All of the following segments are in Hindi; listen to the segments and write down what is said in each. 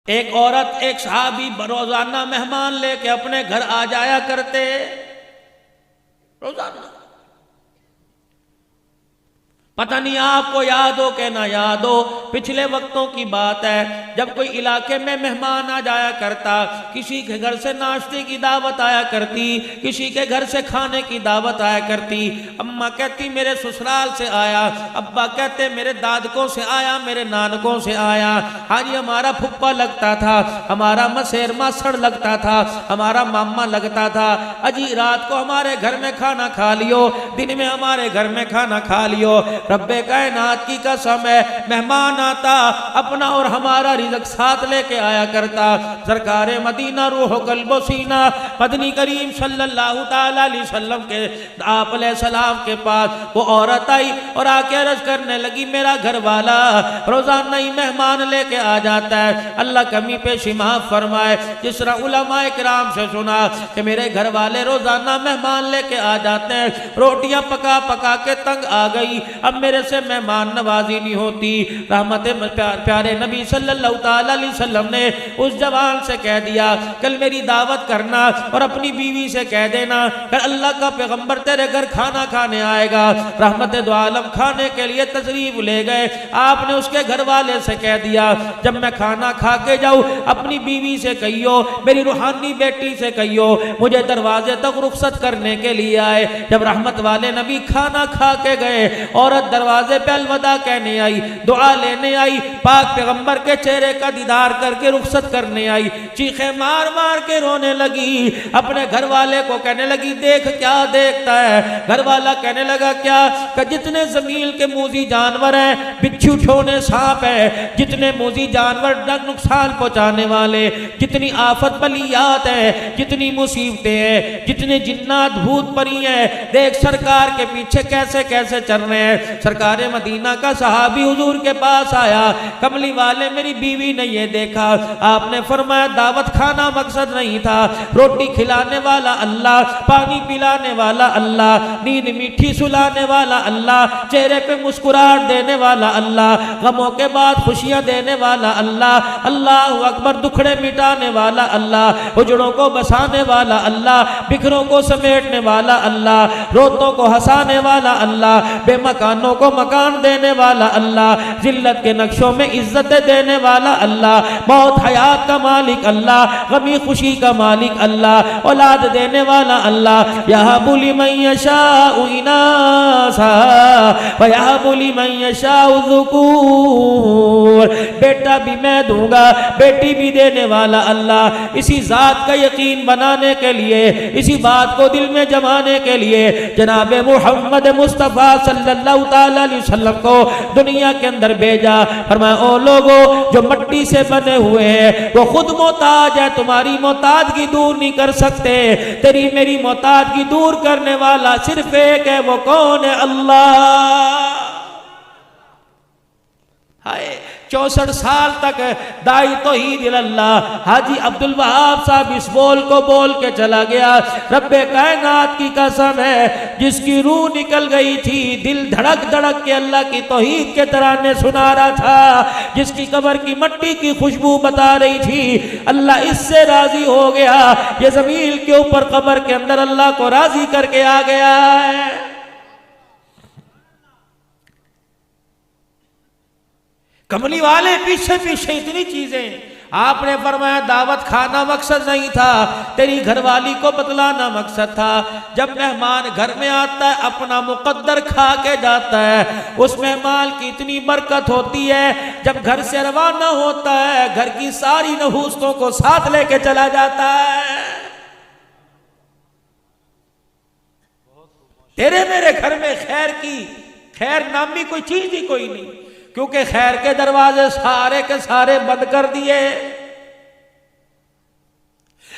एक औरत एक सहाबी रोजाना मेहमान लेके अपने घर आ जाया करते, रोजाना। पता नहीं आपको याद हो कि ना याद हो, पिछले वक्तों की बात है जब कोई इलाके में मेहमान आ जाया करता, किसी के घर से नाश्ते की दावत आया करती, किसी के घर से खाने की दावत आया करती। अम्मा कहती मेरे ससुराल से आया, अब्बा कहते मेरे दादकों से आया, मेरे नानकों से आया। हाँ जी, हमारा फुप्पा लगता था, हमारा मसेर मासड़ लगता था, हमारा मामा लगता था। अजी रात को हमारे घर में खाना खा लियो, दिन में हमारे घर में खाना खा लियो। रब्बे कायनात की कसम है, मेहमान आता अपना और हमारा रिज़्क़ साथ लेके आया करता। सरकारे मदीना रूह कल्बो सीना मदनी करीम सल्लल्लाहु ताला अलैहि वसल्लम के आप सलाम के पास वो औरत आई और आके अर्ज करने लगी मेरा घर वाला रोजाना ही मेहमान लेके आ जाता है, अल्लाह कमी पेशी माफ फरमाए। जिस तरह उलमाए किराम से सुना कि मेरे घर वाले रोजाना मेहमान लेके आ जाते हैं, रोटियां पका पका के तंग आ गई, अब मेरे से मेहमान नवाजी नहीं होती। रहमत प्यारे नबी सल्लल्लाहु अलैहि वसल्लम ने उस जवान से कह दिया कल मेरी दावत करना और अपनी बीवी से कह देना कल अल्लाह का पैगंबर तेरे घर खाना खाने आएगा। रहमत दो आलम खाने के लिए तशरीफ ले गए। आपने उसके घर वाले से कह दिया जब मैं खाना खा के जाऊं अपनी बीवी से कहियो, मेरी रूहानी बेटी से कहियो मुझे दरवाजे तक रुखसत करने के लिए आए। जब रहमत वाले नबी खाना खा के गए, औरत दरवाजे पे अलविदा कहने आई, दुआ लेने आई, पाक पैगंबर के चेहरे का दीदार करके रुखसत करने आई। चीखे मार मार के रोने लगी, अपने घर वाले को कहने लगी देख क्या देखता है। घर वाला कहने लगा क्या? कि जितने जमीन के मूजी जानवर हैं, बिच्छू ठोने सांप है, जितने मूजी जानवर नुकसान पहुंचाने वाले, जितनी आफत बलियात है, जितनी मुसीबतें हैं, जितने जिन्नात भूत परी हैं, देख सरकार के पीछे कैसे कैसे चल रहे हैं। सरकारे मदीना का सहाबी हुजूर के पास आया, कमली वाले मेरी बीवी ने ये देखा। आपने फरमाया दावत खाना मकसद नहीं था, रोटी खिलाने वाला अल्लाह, पानी पिलाने वाला अल्लाह, नींद मीठी सुलाने वाला अल्लाह, चेहरे पे मुस्कुराहट देने वाला अल्लाह, गमों के बाद खुशियां देने वाला अल्लाह, अल्लाह अकबर, दुखड़े मिटाने वाला अल्लाह, उजड़ों को बसाने वाला अल्लाह, बिखरों को समेटने वाला अल्लाह, रोतों को हंसाने वाला अल्लाह, बेमकानों को मकान देने वाला अल्लाह, जिल्लत के नक्शों में इज्जत देने वाला अल्लाह, मौत हयात का मालिक अल्लाह, गमी खुशी का मालिक अल्लाह, औलाद देने वाला अल्लाह। यहबु लिमन यशाउ इनासा व यहबु लिमन यशाउ ज़ुकूर, बेटा भी मैं दूंगा, बेटी भी देने वाला अल्लाह। इसी जात का यकीन बनाने के लिए, इसी बात को दिल में जमाने के लिए जनाब मुहम्मद मुस्तफ़ा सल्लल्लाहु अलैहि वसल्लम को दुनिया के अंदर भेजा। फरमाया ओ लोगों जो मट्टी से बने हुए हैं वो खुद मोहताज है, तुम्हारी मोहताजगी दूर नहीं कर सकते। तेरी मेरी मोहताजगी दूर करने वाला सिर्फ एक है, वो कौन है? अल्लाह। हाय 64 साल तक दाई तौहीद अल्लाह हाजी अब्दुल वहाब साहब इस बोल को बोल के चला गया। रब्बे कायनात की कसम है जिसकी रूह निकल गई थी, दिल धड़क धड़क के अल्लाह की तौहीद के तराने सुना रहा था, जिसकी कब्र की मट्टी की खुशबू बता रही थी, अल्लाह इससे राजी हो गया। ये जमीन के ऊपर कब्र के अंदर अल्लाह को राजी करके आ गया है। कमली वाले पीछे पीछे इतनी चीजें। आपने फरमाया दावत खाना मकसद नहीं था, तेरी घरवाली को बतलाना मकसद था। जब मेहमान घर में आता है अपना मुकद्दर खा के जाता है, उस मेहमान की इतनी बरकत होती है। जब घर से रवाना होता है घर की सारी नहूस्तों को साथ लेके चला जाता है। तेरे मेरे घर में खैर नामी कोई चीज ही कोई नहीं, क्योंकि खैर के दरवाजे सारे के सारे बंद कर दिए।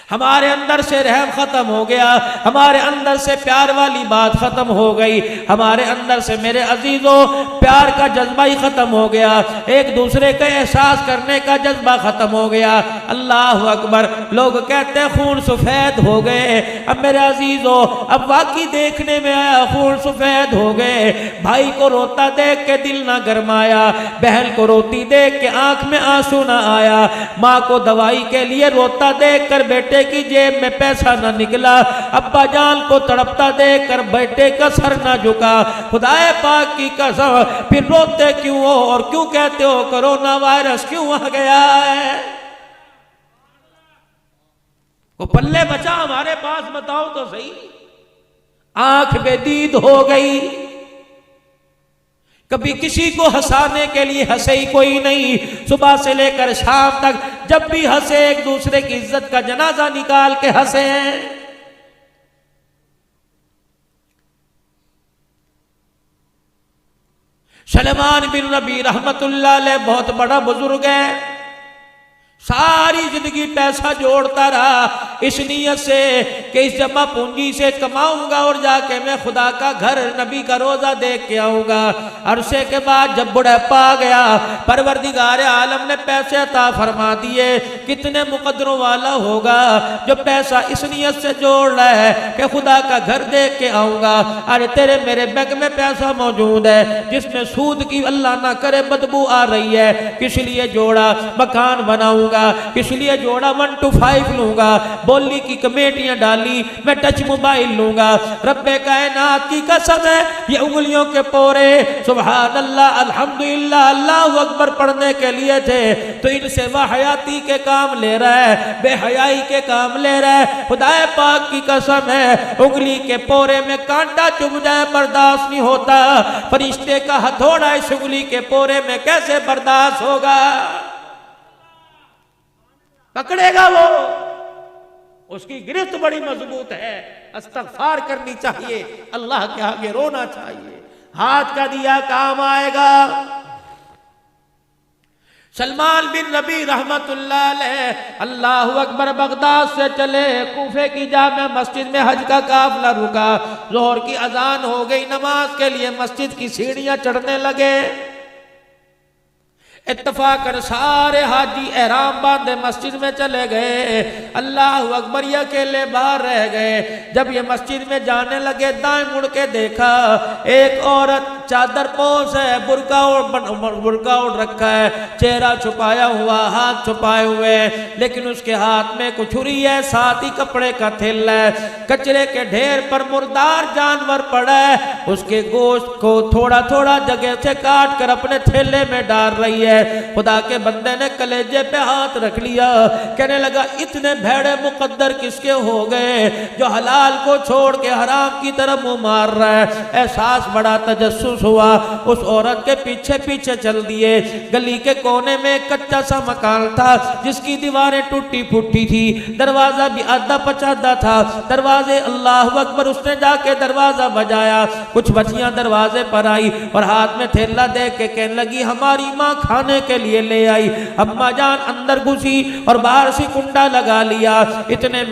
हमारे अंदर से रहम खत्म हो गया, हमारे अंदर से प्यार वाली बात खत्म हो गई, हमारे अंदर से मेरे अजीजों प्यार का जज्बा ही खत्म हो गया, एक दूसरे का एहसास करने का जज्बा खत्म हो गया। अल्लाह अकबर। लोग कहते हैं खून सफेद हो गए। अब मेरे अजीजों अब वाकई देखने में आया खून सफेद हो गए। भाई को रोता देख के दिल ना गरमाया, बहन को रोती देख के आंख में आंसू ना आया, माँ को दवाई के लिए रोता देख कर बेटे की जेब में पैसा ना निकला, अब्बा जान को तड़पता देख कर बेटे का सर ना झुका। खुदाए पाक की कसम, फिर रोते क्यों हो और क्यों कहते हो कोरोना वायरस क्यों आ गया है? वो पल्ले बचा हमारे पास, बताओ तो सही। आंख बेदीद हो गई, कभी किसी को हंसाने के लिए हंसे ही कोई नहीं। सुबह से लेकर शाम तक जब भी हंसे एक दूसरे की इज्जत का जनाजा निकाल के हंसे हैं। सलमान बिन नबी रहमतुल्लाह अलैह बहुत बड़ा बुजुर्ग है, सारी जिंदगी पैसा जोड़ता रहा इस नियत से कि इस जमा पूंजी से कमाऊंगा और जाके मैं खुदा का घर नबी का रोजा देख के आऊंगा। अरसे के बाद जब बुढ़ापा आ गया, परवरदिगार आलम ने पैसे अता फरमा दिए। कितने मुकद्दरों वाला होगा जो पैसा इस नियत से जोड़ रहा है कि खुदा का घर देख के आऊंगा। अरे तेरे मेरे बैंक में पैसा मौजूद है जिसमें सूद की अल्लाह ना करे बदबू आ रही है, किस लिए जोड़ा? मकान बनाऊंगा, किस लिए जोड़ा? 1 to 5 लूंगा, बोली की कमेटियां डाली, मैं टच मोबाइल लूंगा। रब्बे कायनात की कसम है, ये उंगलियों के पोरे सुभान अल्लाह अल्हम्दुलिल्लाह अल्लाहु अकबर पढ़ने के लिए थे, तो इनसे वाहयाती के काम ले रहा है, बेहयाई के काम ले रहा है। खुदाए पाक की कसम है, उंगली के पोरे में कांटा चुभ जाए बर्दाश्त नहीं होता, फरिश्ते का हथौड़ा इस उंगली के पोरे में कैसे बर्दाश्त होगा? पकड़ेगा वो, उसकी गिरफ्त बड़ी मजबूत है। इस्तग़फ़ार करनी चाहिए, अल्लाह के आगे रोना चाहिए, हाथ का दिया काम आएगा। सलमान बिन नबी रहमतुल्लाह अलैह अल्लाहु अकबर बगदाद से चले, कूफे की जामे मस्जिद में हज का काफिला रुका। ज़ोहर की अजान हो गई, नमाज के लिए मस्जिद की सीढ़ियां चढ़ने लगे। इत्तफाकन सारे हाजी एहराम बांधे मस्जिद में चले गए। अल्लाह अकबर, ये अकेले बाहर रह गए। जब ये मस्जिद में जाने लगे, दाएं मुड़ के देखा, एक औरत चादर पोश है, बुर्का ओढ़ रखा है, चेहरा छुपाया हुआ, हाथ छुपाए हुए, लेकिन उसके हाथ में कुछ छुरी है, साथ ही कपड़े का थैला है। कचरे के ढेर पर मुर्दार जानवर पड़ा है, उसके गोश्त को थोड़ा थोड़ा जगह से काट कर अपने थैले में डाल रही है। खुदा के बंदे ने कलेजे पे हाथ रख लिया, कहने लगा इतने भेड़े मुकद्दर किसके हो गए जो हलाल को छोड़ के हराम की तरफ मुंह मार रहा है। एहसास बड़ा तजस्सुस हुआ, उस औरत के पीछे पीछे चल दिए। गली के कोने में एक कच्चा सा मकान था जिसकी दीवारें टूटी फूटी थी, दरवाजा भी आधा पचादा था। दरवाजे अल्लाह अकबर, उसने जाके दरवाजा बजाया, कुछ बच्चियां दरवाजे पर आई और हाथ में थैला देख के कहने लगी हमारी माँ खाने के लिए ले आई। अम्मा जान अंदर घुसी और बाहर से कुंडा लगा लिया। इतने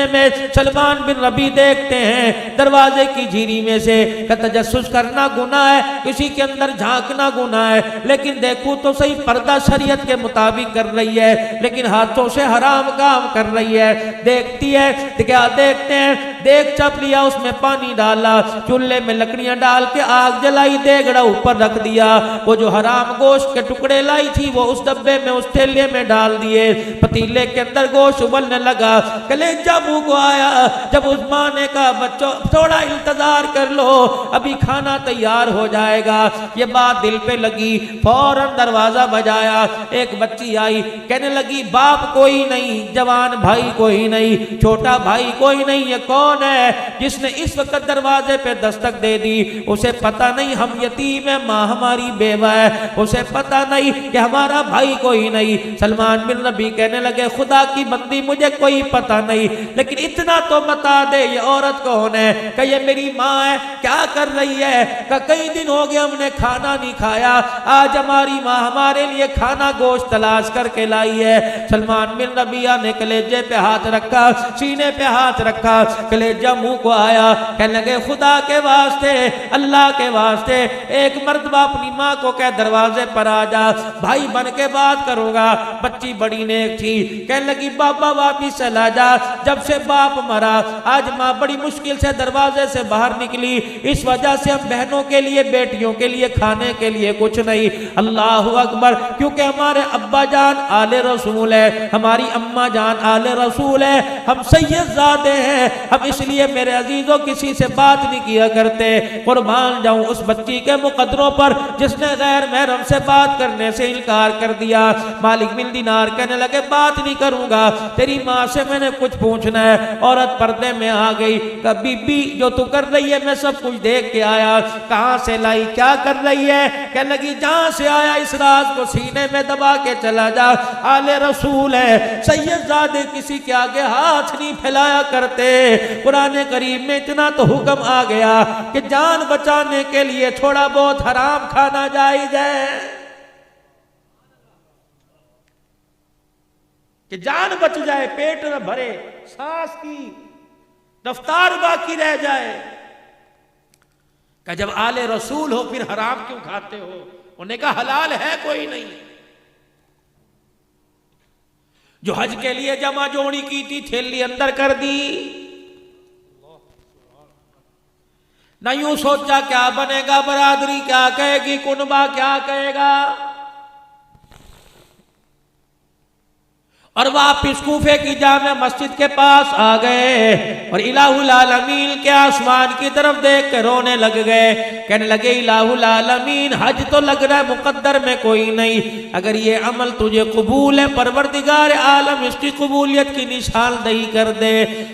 में सलमान बिन रबी देखते हैं दरवाजे की झीरी में से, तजस्सुस करना गुनाह है, किसी के अंदर झांकना गुनाह है, लेकिन देखूं तो सही पर्दा शरीयत के मुताबिक कर रही है, लेकिन हाथों से हराम काम कर रही है। देखती है तो क्या देखते हैं, देख चप लिया, उसमें पानी डाला, चूल्हे में लकड़ियां डाल के आग जलाई, देगड़ा ऊपर रख दिया, वो जो हराम गोश्त के टुकड़े लाई थी वो उस डब्बे में, उस थैले में डाल दिए। पतीले के अंदर गोश्त उबलने लगा, कलेजा मुंह को आया। जब उस माँ ने कहा बच्चों थोड़ा इंतजार कर लो, अभी खाना तैयार हो जाएगा, ये बात दिल पे लगी। फौरन दरवाजा बजाया, एक बच्ची आई, कहने लगी बाप कोई नहीं, जवान भाई कोई नहीं, छोटा भाई कोई नहीं, ये कौन है जिसने इस वक्त दरवाजे पे दस्तक दे दी? उसे पता नहीं हम यतीम है, माँ हमारी बेवा है, उसे पता नहीं कि हमारा भाई कोई नहीं। सलमान बिन नबी कहने लगे खुदा की बंदी मुझे कोई पता नहीं, लेकिन इतना तो बता दे ये औरत कौन है? कि ये मेरी माँ है। क्या कर रही रही है कि कई दिन हो गए हमने खाना नहीं खाया, आज हमारी माँ हमारे लिए खाना गोश्त तलाश करके लाई है। सलमान बिन रबिया ने कलेजे पे हाथ रखा, सीने पे हाथ रखा, कलेजा मुंह को आया, कहने लगे खुदा के वास्ते, अल्लाह के वास्ते एक मर्तबा अपनी माँ को कह दरवाजे पर आ जा, भाई बन के बात करूंगा। बच्ची बड़ी नेक थी, कहने लगी बाबा वापिस चला जा, जब से बाप मरा आज माँ बड़ी मुश्किल से दरवाजे से बाहर निकली, इस वजह से हम बहनों के लिए बेटियों के लिए खाने के लिए कुछ नहीं। अल्लाह अकबर, क्योंकि हमारे अब्बा जान आले रसूल है, हमारी अम्मा जान आले रसूल है, हम सैयदजादे हैं, हम इसलिए मेरे अजीजों किसी से बात नहीं किया करते। कुर्बान जाऊं उस बच्ची के मुकद्दरों पर जिसने गैर महरम से बात करने से इनकार कर दिया। मालिक बिन दिनार कहने लगे बात नहीं करूंगा, तेरी माँ से मैंने कुछ पूछना है। औरत पर्दे में आ गई, कहा बीबी जो तू कर रही है मैं सब कुछ देख के आया, कहां से लाई, क्या कर रही है? कहने लगी जहां से आया इस राज को सीने में दबा के चला जा, आले रसूल है, सैयदजादे किसी के आगे हाथ नहीं फैलाया करते। कुरान करीम में इतना तो हुक्म आ गया कि जान बचाने के लिए थोड़ा बहुत हराम खाना जायज है, कि जान बच जाए, पेट न भरे, सांस की रफ्तार बाकी रह जाए। कि जब आले रसूल हो फिर हराम क्यों खाते हो? उन्हें कहा हलाल है कोई नहीं। जो हज के लिए जमा जोड़ी की थी थैली अंदर कर दी, न यूं सोचा क्या बनेगा, बरादरी क्या कहेगी, कुनबा क्या कहेगा, और वापिस कूफे की जामे मस्जिद के पास आ गए और इलाहुल आलमीन के आसमान की तरफ देख कर रोने लग गए। कहने लगे इलाहुल आलमीन, हज तो लग रहा है मुकद्दर में कोई नहीं, अगर ये अमल तुझे कबूल है परवरदिगार आलम इसकी कबूलियत की निशानदही कर दे।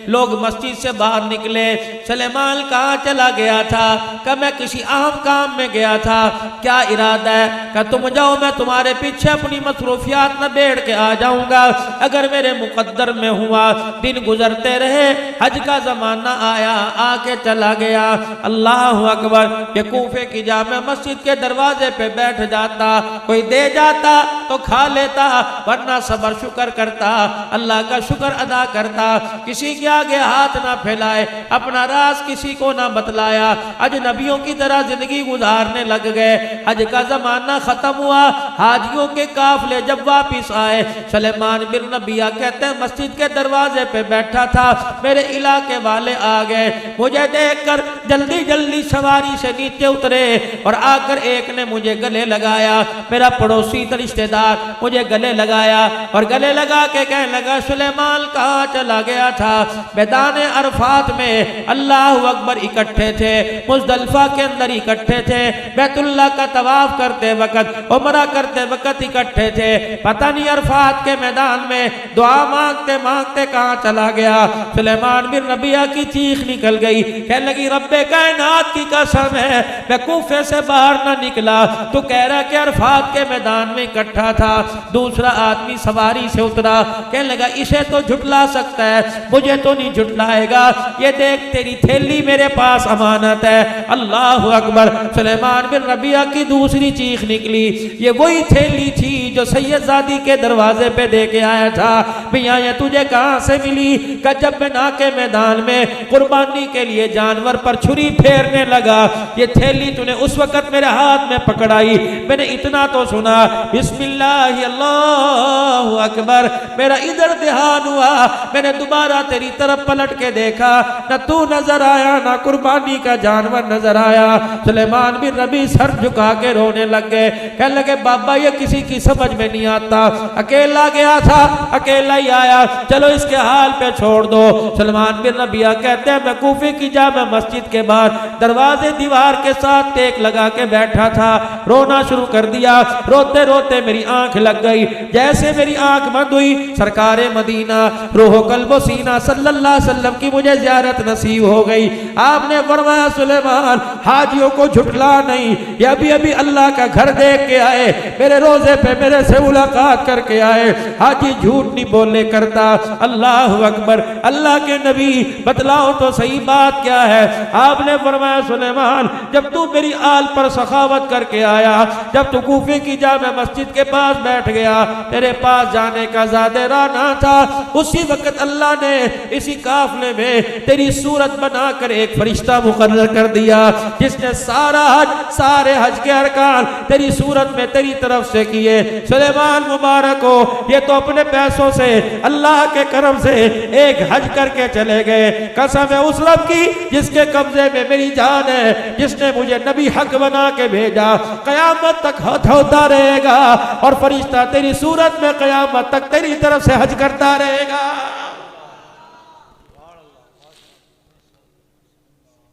लोग मस्जिद से बाहर निकले। सुलेमान कहाँ चला गया था? कि मैं किसी अहम काम में गया था। क्या इरादा है? कि तुम जाओ, मैं तुम्हारे पीछे अपनी मसरूफियात में बैठ के आ जाऊंगा। अगर मेरे मुकद्दर में हुआ, दिन गुजरते रहे, हज का जमाना आया, आके चला गया। अल्लाह अकबर, के कूफे की जामे मस्जिद के दरवाजे पे बैठ जाता, कोई दे जाता तो खा लेता, वरना सबर शुक्र करता, अल्लाह का शुक्र अदा करता, किसी के आगे हाथ ना फैलाए, अपना राज किसी को ना बतलाया, अजनबियों की तरह जिंदगी गुजारने लग गए। हज का जमाना खत्म हुआ, हाजियों के काफिले जब वापिस आए, सुलेमान बिन नबिया कहते हैं मस्जिद के दरवाजे पे बैठा था, मेरे इलाके वाले आ गए, मुझे देखकर जल्दी जल्दी सवारी से नीचे उतरे और आकर एक ने मुझे गले लगाया, मेरा पड़ोसी रिश्तेदार मुझे गले लगाया और गले लगा के कहने लगा सुलेमान कहाँ चला गया था? मैदान अरफात में अल्लाह अकबर इकट्ठे थे, मुज़दलिफा के अंदर इकट्ठे थे, बैतुल्लाह का तवाफ करते वक्त, उमरा करते वक्त इकट्ठे थे, पता नहीं अरफात के मैदान में दुआ मांगते मांगते कहाँ चला गया। सुलेमान बिन रबिया की चीख निकल गई, कहने लगी रब्बे कायनात की कसम है मैं कूफे से बाहर ना निकला, तो कह रहा कि अरफात के मैदान में इकट्ठा था। दूसरा आदमी सवारी से उतरा, कहने लगा इसे तो झुटला सकता है, मुझे तो नहीं झुटलाएगा, ये देख तेरी थैली मेरे पास अमानत है। अल्लाह अकबर, सुलेमान बिन रबिया की दूसरी चीख निकली, ये वही थैली थी जो सैयदजादी के दरवाजे पे दे के आया था। भैया ये तुझे कहां से मिली? जब मैं नाके मैदान में कुर्बानी के लिए जानवर पर छुरी फेरने लगा, ये थैली तूने उस वक्त मेरे हाथ में पकड़ाई, मैंने इतना तो सुना बिस्मिल्लाह अल्लाहु अकबर, मेरा इधर ध्यान हुआ, मैंने दोबारा तेरी तरफ पलट के देखा, न तू नजर आया न कुर्बानी का जानवर नजर आया। सुलेमान बिन रबी सर झुका के रोने लग गए, कहने लगे बाबा ये किसी की समझ में नहीं आता, अकेला गया था अकेला ही आया, चलो इसके हाल पे छोड़ दो। सलमान बिन रबिया कहते हैं मैं कूफे की जामे मस्जिद के बाहर दरवाजे दीवार के साथ टेक लगा के बैठा था, रोना शुरू कर दिया, रोते रोते मेरी आंख लग गई, जैसे मेरी आंख बंद हुई, सरकारे मदीना रूह कल्बो सीना सल्लल्लाहु अलैहि वसल्लम की मुझे ज़ियारत नसीब हो गई। आपने फरमाया सुलेमान हाजियों को झुठला नहीं, ये अभी अभी अल्लाह का घर देख के आए, मेरे रोजे पे मेरे से मुलाकात करके आए, हाजी झूठ नहीं बोले करता। अल्लाह अकबर। अल्लाह के नबी बतलाओ तो सही बात क्या है? आपने फरमाया सुलेमान जब तू मेरी आल पर सखावत करके आया, जब तू कूफे की जामे मस्जिद के पास बैठ गया, तेरे पास जाने का ज़्यादा राना था, उसी वक्त अल्लाह ने इसी काफले में तेरी सूरत बनाकर एक फरिश्ता मुकर्रर कर दिया, जिसने सारे हज के अरकान तेरी सूरत में तेरी तरफ से किए। सुलेमान मुबारक हो, ये तो अपने पैसों से अल्लाह के करम से एक हज करके चले गए। कसम है उस रब की जिसके कब्जे में मेरी जान है, जिसने मुझे नबी हक बना के भेजा, कयामत तक हथ होता रहेगा और फरिश्ता तेरी सूरत में कयामत तक तेरी तरफ से हज करता रहेगा।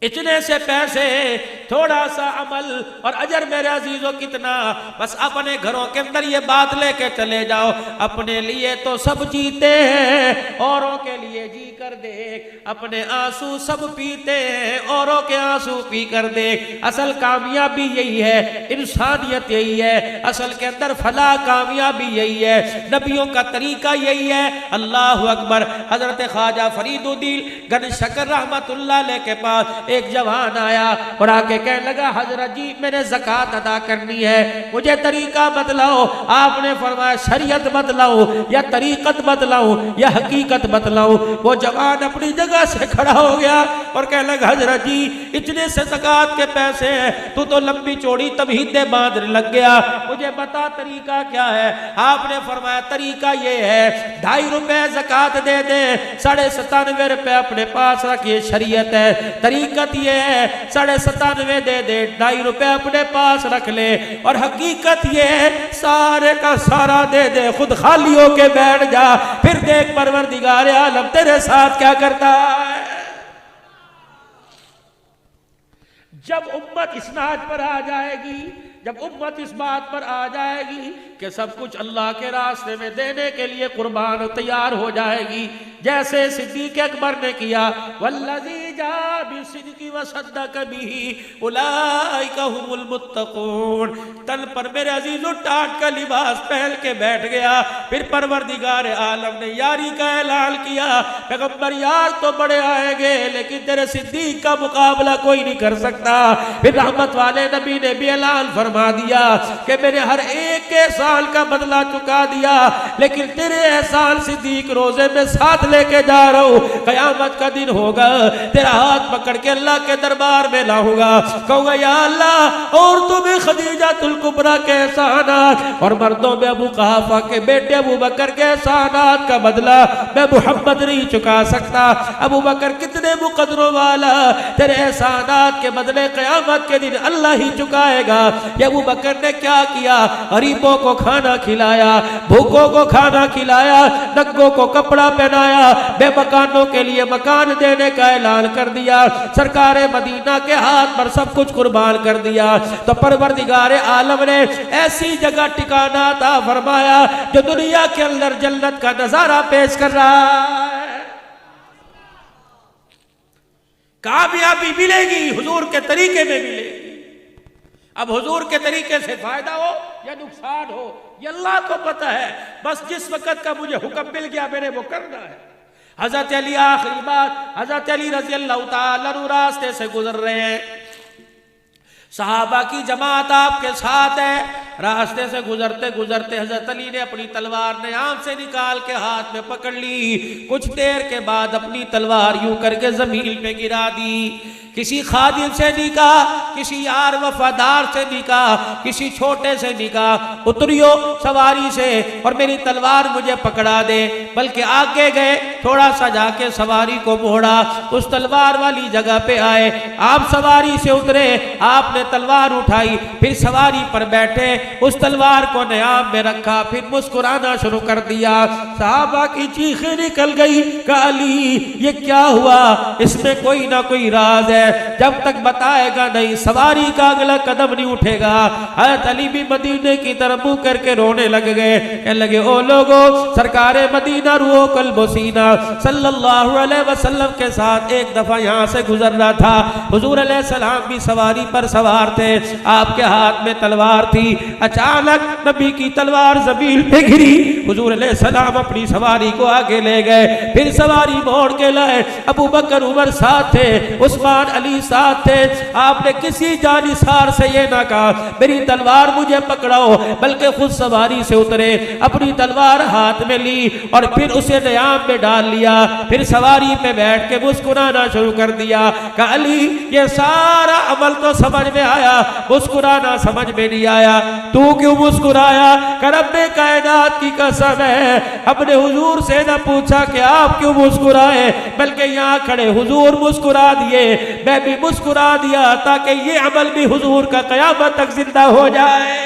इतने से पैसे, थोड़ा सा अमल और अजर मेरे अजीजों कितना। बस अपने घरों के अंदर ये बात लेके चले जाओ, अपने लिए तो सब जीते हैं, औरों के लिए जी कर देख, अपने आंसू सब पीते हैं, औरों के आंसू पी कर देख। असल कामयाबी यही है, इंसानियत यही है, असल के अंदर फला कामयाबी यही है, नबियों का तरीका यही है। अल्लाह अकबर। हजरत ख्वाजा फरीदुद्दीन गन शकर रहमतुल्लाह अलैह के पास एक जवान आया और आके कहने लगा हजरत जी मैंने ज़कात अदा करनी है, मुझे तरीका बतलाओ। आपने फरमाया शरीयत बतलाओ या तरीकत बतलाओ या हकीकत बतलाओ। वो जवान अपनी जगह से खड़ा हो गया और कहने लगा हजरत जी इतने से ज़कात के पैसे हैं, तू तो लंबी चौड़ी तमहीदें बांधने लग गया, मुझे बता तरीका क्या है। आपने फरमाया तरीका ये है 2.5 रुपए ज़कात दे दे, 97.5 रुपए अपने पास रखिए, शरीयत है। तरीकत ये है 97.5 दे दे, 2.5 रुपए अपने पास रख ले। और हकीकत ये है सारे का सारा दे दे, खुद खाली होके बैठ जा, फिर देख परवरदिगार आलम तेरे साथ क्या करता है। जब उम्मत इस नाज पर आ जाएगी, जब उम्मत इस बात पर आ जाएगी कि सब कुछ अल्लाह के रास्ते में देने के लिए कुर्बान तैयार हो जाएगी, जैसे सिद्दीक़ अकबर ने किया, वल्लज़ी जा बिसिद्क़ि वसद्दक़ बिही उलाइका हुमुल मुत्तक़ून। तन पर मेरे अजीज़ों टाट का लिबास पहन के बैठ गया, फिर परवरदिगार आलम ने यारी का ऐलान किया, पैगंबर यार तो बड़े आएंगे लेकिन तेरे सिद्दीक़ का मुकाबला कोई नहीं कर सकता। फिर रहमत वाले नबी ने भी ऐलान फरमा दिया कि मैंने हर एक के एहसान का बदला चुका दिया, लेकिन तेरे एहसान सिद्दीक रोजे में साथ लेके जा रहा हूं। कयामत का दिन होगा, तेरा हाथ पकड़ के अल्लाह के दरबार में लाऊंगा, कहूंगा या अल्लाह और तुम्हें खदीजातुल कुबरा के एहसानात और मर्दों में अबू कहाफा के बेटे अबू बकर के एहसानात का बदला मैं मुहम्मद नहीं चुका सकता। अबू बकर कितने मुकदरों वाला, तेरे एहसानात के बदले कयामत के दिन अल्लाह ही चुकाएगा। ये अबू बकर ने क्या किया, गरीबों को खाना खिलाया, भूखों को खाना खिलाया, नंगों को कपड़ा पहनाया, बेमकानों के लिए मकान देने का ऐलान कर दिया, सरकारे मदीना के हाथ पर सब कुछ कुर्बान कर दिया। तो परवरदिगार आलम ने ऐसी जगह ठिकाना अता फरमाया जो दुनिया के अंदर जन्नत का नजारा पेश कर रहा है। कामयाबी मिलेगी हुजूर के तरीके में मिलेगी। अब हुजूर के तरीके से फायदा हो या नुकसान हो ये अल्लाह को पता है, बस जिस वक़्त का मुझे हुक्म मिल गया मैंने वो करना है। हजरत अली आखिरी बात, हजरत अली रज़ी अल्लाह तआला अन्हु रास्ते से गुजर रहे हैं, सहाबा की जमात आपके साथ है, रास्ते से गुजरते गुजरते हजरत अली ने अपनी तलवार ने आम से निकाल के हाथ में पकड़ ली, कुछ देर के बाद अपनी तलवार यूं करके जमीन पे गिरा दी। किसी खादिम से निकाह, किसी यार वफादार से निकाह, किसी छोटे से निकाह, उतरियो सवारी से और मेरी तलवार मुझे पकड़ा दे। बल्कि आगे गए, थोड़ा सा जाके सवारी को मोड़ा, उस तलवार वाली जगह पे आए, आप सवारी से उतरे, आपने तलवार उठाई, फिर सवारी पर बैठे, उस तलवार को न्याम में रखा, फिर मुस्कुराना शुरू कर दिया। साहबा की चीखें निकल गई, कहा अली ये क्या हुआ, इसमें कोई ना कोई राज है। है, जब तक बताएगा नहीं सवारी का अगला कदम नहीं उठेगा। हज़रत अली भी मदीने की तरफ मुंह करके रोने लग गए, कहने लगे ओ लोगो, सरकारे मदीना रूहो कल्बो सीना सल्लल्लाहु अलैहि वसल्लम के साथ एक दफा यहाँ से गुजर रहा था। हुजूर अलैहिस्सलाम भी सवारी पर सवार थे, आपके हाथ में तलवार थी। अचानक नबी की तलवार जमीन पे गिरी, हुजूर अलैहिस्सलाम अपनी सवारी को आगे ले गए, फिर सवारी मोड़ के लाए। अबू बकर उमर साथ थे, उस्मान अली साथ थे। आपने किसी जानिसार से ये ना कहा मेरी तलवार मुझे पकड़ाओ, बल्कि खुद सवारी से उतरे, अपनी तलवार हाथ में ली और फिर उसे न्याम में डाल लिया। फिर सवारी पे बैठ के मुस्कुराना शुरू कर दिया। कहा अली ये सारा अमल तो समझ में आया, मुस्कुराना समझ में नहीं आया, तू क्यों मुस्कुराया? रब्बे कायनात की कसम है, हमने हुजूर से न पूछा कि आप क्यों मुस्कुराए, बल्कि यहाँ खड़े हुजूर मुस्कुरा दिए, मैं भी मुस्कुरा दिया ताकि ये अमल भी हुजूर का कयामत तक जिंदा हो जाए।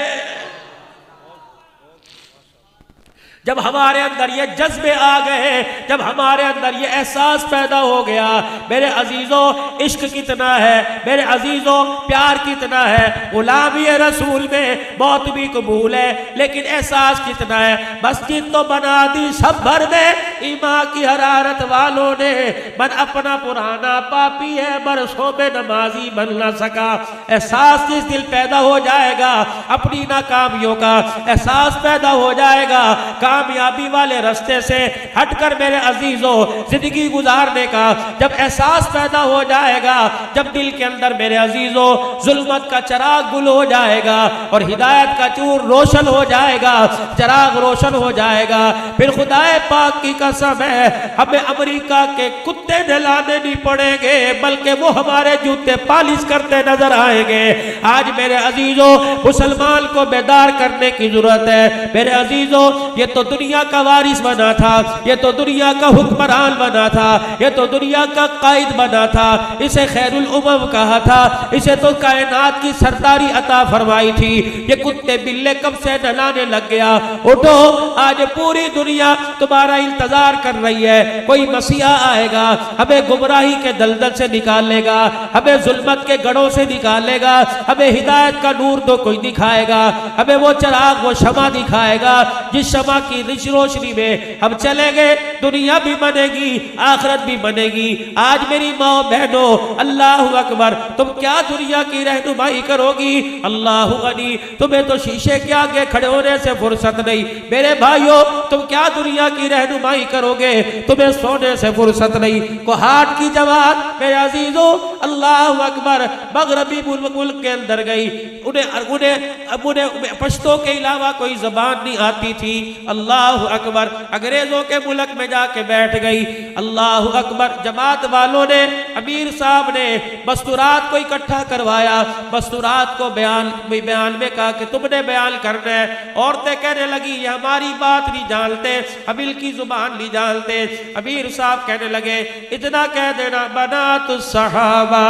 जब हमारे अंदर ये जज्बे आ गए, जब हमारे अंदर ये एहसास पैदा हो गया, मेरे अजीजों इश्क कितना है, मेरे अजीजों प्यार कितना है, गुलामी रसूल में मौत भी कबूल है, लेकिन एहसास कितना है। मस्जिद तो बना दी सब भर दे, ईमान की हरारत वालों ने, मन अपना पुराना पापी है, बरसों में नमाजी बन ना सका। एहसास जिस दिल पैदा हो जाएगा, अपनी नाकामियों का एहसास पैदा हो जाएगा, कामयाबी वाले रास्ते से हटकर मेरे अजीजों जिंदगी गुजारने का जब एहसास पैदा हो जाएगा, जब दिल के अंदर मेरे अजीजों जुल्मत का चराग गुल हो जाएगा और हिदायत का चूर रोशन हो जाएगा, चराग रोशन हो जाएगा, फिर खुदाए पाक की कसम है हमें अमेरिका के कुत्ते नहलाने नहीं पड़ेंगे, बल्कि वो हमारे जूते पालिश करते नजर आएंगे। आज मेरे अजीजों मुसलमान को बेदार करने की जरूरत है। मेरे अजीजों ये तो दुनिया का वारिस बना था, ये तो दुनिया का हुक्मरान बना था, ये तो दुनिया का कायद बना था, इसे खैरुल उमम कहा था, इसे तो कायनात की सरदारी अता फरमाई थी। ये कुत्ते बिल्ले कब से नहलाने लग गया। उठो, आज पूरी दुनिया तुम्हारा इंतजार कर रही है। कोई मसीहा आएगा, हमें गुमराही के दलदल से निकालेगा, हमें जुल्मत के गढ़ों से निकालेगा, हमें हिदायत का नूर तो कोई दिखाएगा, हमें वो चराग वो शमा दिखाएगा जिस शमा की रोशनी में हम चलेंगे, दुनिया भी बनेगी, आखिरत भी बनेगी। आज मेरी माँ बहनों, अल्लाह अकबर, तुम क्या दुनिया की रहनुमाई करोगी? अल्लाह गनी, तुम्हें तो शीशे के आगे खड़े होने से फुर्सत नहीं। मेरे भाइयों, तुम क्या दुनिया की रहनुमाई करोगे? तुम्हें सोने से फुर्सत नहीं। को हाट की जमात मेरे अजीजों, अल्लाह अकबर, मगरबी मुल्क के अंदर गई, उन्हें पश्तो के अलावा कोई जबान नहीं आती थी। अल्लाह अकबर, अंग्रेजों के मुल्क में जाके बैठ गई। अल्लाह अकबर, जमात वालों ने, अमीर साहब ने मस्तूरात को इकट्ठा करवाया। मस्तूरात को बयान में कहा कि तुमने बयान करना है। औरतें कहने लगी ये हमारी बात नहीं जानते, हम इनकी जुबान नहीं जानते। अमीर साहब कहने लगे इतना कह देना, बनातु सहाबा,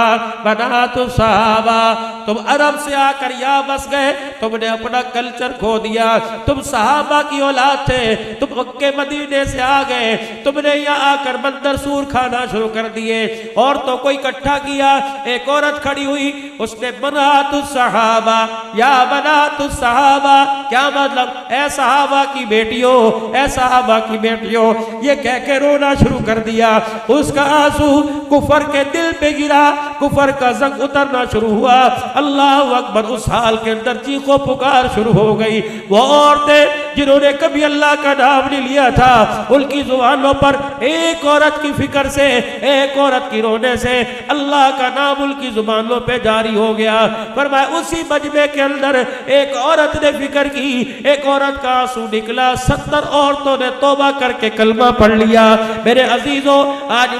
बनातु सहाबा, तुम अरब से आकर यहाँ बस गए, तुमने अपना कल्चर खो दिया, तुम सहाबा की औलाद थे, तुम मक्के मदीने से आ गए, तुमने यहाँ आकर मंदर सूर खाना शुरू कर दिए। औरतों को इकट्ठा किया, एक औरत खड़ी हुई, उसने बनातु सहाबा, या बनातु सहाबा, क्या मतलब? ऐ सहाबा की बेटियों, ऐ सहाबा की बेटियों, ये कह के रोना शुरू कर दिया। उसका आंसू कुफर के दिल पे गिरा, कुफर का जंग उतरना शुरू हुआ। अल्लाह अकबर, उस हाल के अंदर चीखों पुकार शुरू हो गई। वो औरतें जिन्होंने कभी अल्लाह का नाम नहीं लिया था, उनकी जुबानों पर एक औरत की फिक्र से, एक औरत की रोने से अल्लाह का नाम उनकी जुबानों पे जारी हो गया। फरमाया उसी मजमे के अंदर एक औरत ने फिक्र की, एक औरत का आंसू निकला, 70 औरतों ने तौबा करके कलमा पढ़ लिया। मेरे अजीजों, आज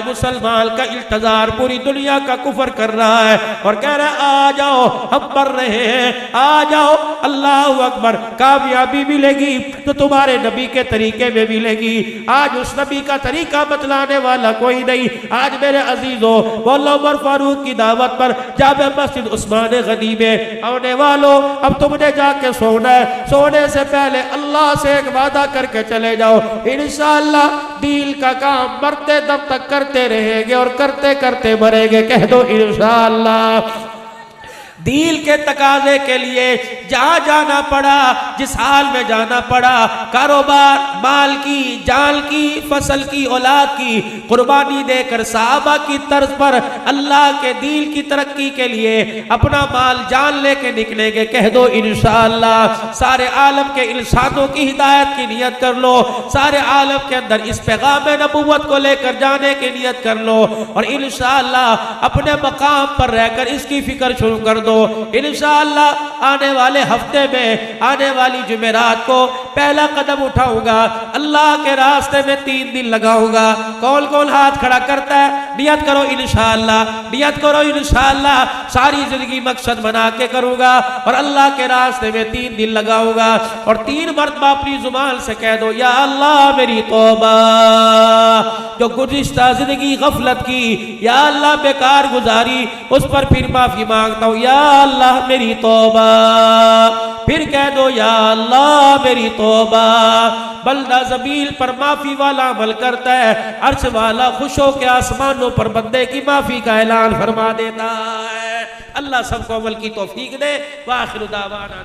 मुसलमान का इंतजार पूरी दुनिया का कुफर कर रहा है और कह रहा है आ जाओ, हम मर रहे हैं, आ जाओ। अल्लाह अकबर, कामयाबी मिलेगी तो तुम्हारे नबी के तरीके में मिलेगी। आज उस नबी का तरीका बतलाने वाला कोई नहीं। आज मेरे अजीजों, मौला उमर फारूक की दावत पर जामे मस्जिद उस्मान गनी में आने वालों, अब तुमने जाके सोना है। सोने से पहले अल्लाह से एक वादा करके चले जाओ, इंशाअल्लाह दीन का काम मरते दम तक करते रहेंगे और करते करते मरेंगे। कह दो इंशाअल्लाह। दीन के तकाजे के लिए जहाँ जाना पड़ा, जिस हाल में जाना पड़ा, कारोबार, माल की, जान की, फसल की, औलाद की कुर्बानी देकर सहाबा की तर्ज पर अल्लाह के दीन की तरक्की के लिए अपना माल जान लेके निकलेंगे। कह दो इंशाअल्लाह। सारे आलम के इंसानों की हिदायत की नियत कर लो, सारे आलम के अंदर इस पैगाम नबूवत को लेकर जाने की नियत कर लो और इंशाअल्लाह अपने मकाम पर रहकर इसकी फिक्र शुरू कर दो। इंशाअल्लाह आने वाले हफ्ते में, आने वाली जुमेरात को पहला कदम उठाऊंगा, अल्लाह के रास्ते में 3 दिन लगाऊंगा। कौन कौन हाथ खड़ा करता है? नियत करो इंशाअल्लाह, नियत करो इंशाअल्लाह। सारी जिंदगी मकसद बना के करूंगा और अल्लाह के रास्ते में 3 दिन लगाऊंगा और 3 मरतबा अपनी जुबान से कह दो, या अल्लाह मेरी तौबा, जो गुज़िश्ता जिंदगी गफलत की, या अल्लाह बेकार गुजारी, उस पर फिर माफी मांगता हूँ। या अल्लाह मेरी तौबा। फिर कह दो, या अल्लाह मेरी तौबा। बंदा ज़मीन पर माफी वाला अमल करता है, अर्श वाला खुश हो के आसमानों पर बंदे की माफी का ऐलान फरमा देता है। अल्लाह सबको अमल की तौफीक दे। वाखिर दावाना।